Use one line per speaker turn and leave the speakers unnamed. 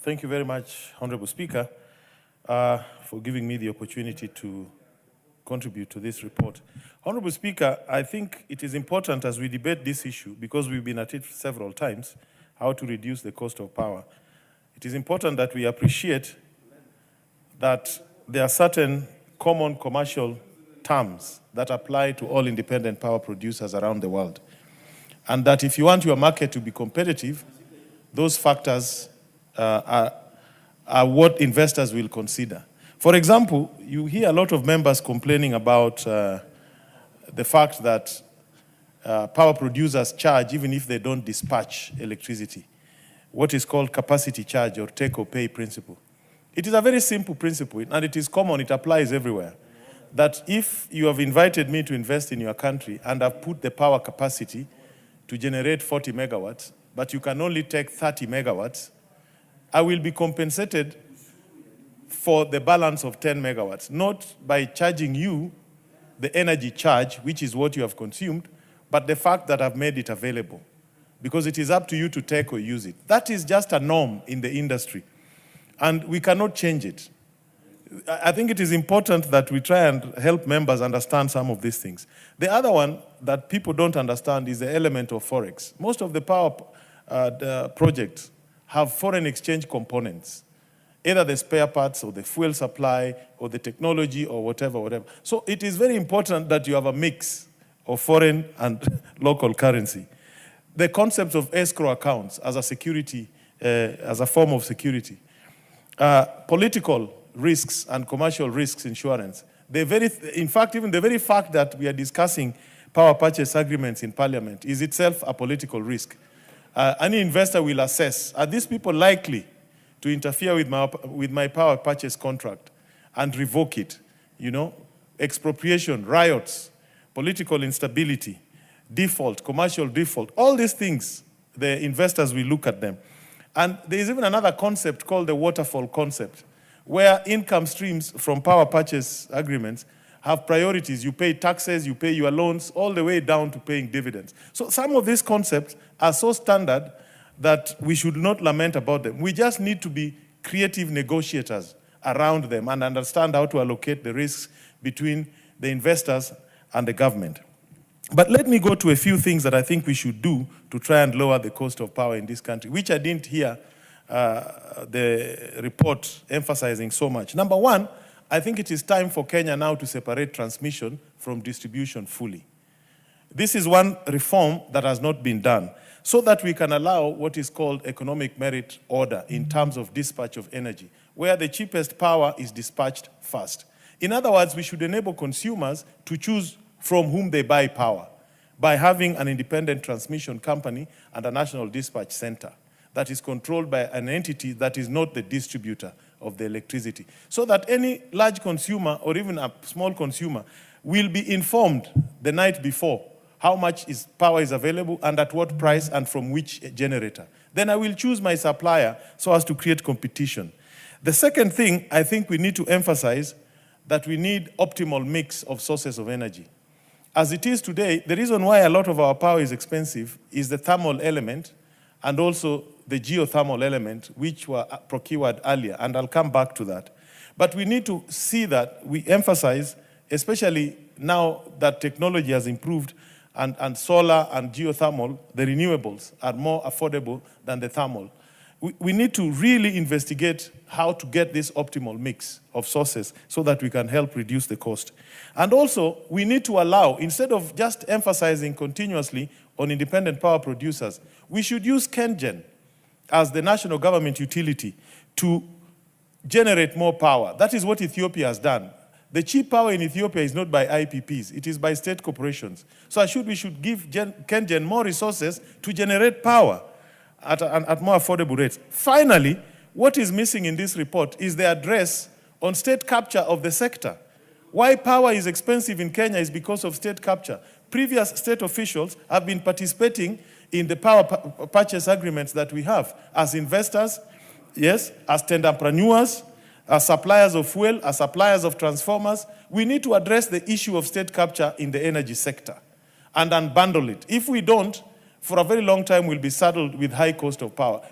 Thank you very much, Honorable Speaker, for giving me the opportunity to contribute to this report. Honorable Speaker, I think it is important as we debate this issue, because we've been at it several times, how to reduce the cost of power. It is important that we appreciate that there are certain common commercial terms that apply to all independent power producers around the world. And that if you want your market to be competitive, those factors are what investors will consider. For example, you hear a lot of members complaining about the fact that power producers charge even if they don't dispatch electricity, what is called capacity charge or take or pay principle. It is a very simple principle, and it is common, it applies everywhere, that if you have invited me to invest in your country and I've put the power capacity to generate 40 megawatts, but you can only take 30 megawatts, I will be compensated for the balance of 10 megawatts, not by charging you the energy charge, which is what you have consumed, but the fact that I've made it available, because it is up to you to take or use it. That is just a norm in the industry, and we cannot change it. I think it is important that we try and help members understand some of these things. The other one that people don't understand is the element of forex. Most of the power projects have foreign exchange components, either the spare parts or the fuel supply or the technology or whatever. So it is very important that you have a mix of foreign and local currency. The concept of escrow accounts as a security, as a form of security. Political risks and commercial risks insurance. In fact, even the very fact that we are discussing power purchase agreements in Parliament is itself a political risk. Any investor will assess, are these people likely to interfere with my power purchase contract and revoke it? You know, expropriation, riots, political instability, default, commercial default, all these things, the investors will look at them. And there is even another concept called the waterfall concept, where income streams from power purchase agreements have priorities. You pay taxes, you pay your loans, all the way down to paying dividends. So some of these concepts are so standard that we should not lament about them. We just need to be creative negotiators around them and understand how to allocate the risks between the investors and the government. But let me go to a few things that I think we should do to try and lower the cost of power in this country, which I didn't hear the report emphasizing so much. Number one, I think it is time for Kenya now to separate transmission from distribution fully. This is one reform that has not been done, so that we can allow what is called economic merit order in terms of dispatch of energy, where the cheapest power is dispatched first. In other words, we should enable consumers to choose from whom they buy power by having an independent transmission company and a national dispatch center that is controlled by an entity that is not the distributor of the electricity, so that any large consumer or even a small consumer will be informed the night before how much power is available and at what price and from which generator. Then I will choose my supplier so as to create competition. The second thing, I think we need to emphasize that we need optimal mix of sources of energy. As it is today, the reason why a lot of our power is expensive is the thermal element and also the geothermal element, which were procured earlier, and I'll come back to that. But we need to see that we emphasize, especially now that technology has improved and solar and geothermal, the renewables, are more affordable than the thermal. We need to really investigate how to get this optimal mix of sources so that we can help reduce the cost. And also, we need to allow, instead of just emphasizing continuously on independent power producers, we should use KenGen as the national government utility to generate more power. That is what Ethiopia has done. The cheap power in Ethiopia is not by IPPs, it is by state corporations. So we should give KenGen more resources to generate power at more affordable rates. Finally, what is missing in this report is the address on state capture of the sector. Why power is expensive in Kenya is because of state capture. Previous state officials have been participating in the power purchase agreements that we have as investors, yes, as tenderpreneurs, as suppliers of fuel, as suppliers of transformers. We need to address the issue of state capture in the energy sector and unbundle it. If we don't, for a very long time, we'll be saddled with high cost of power.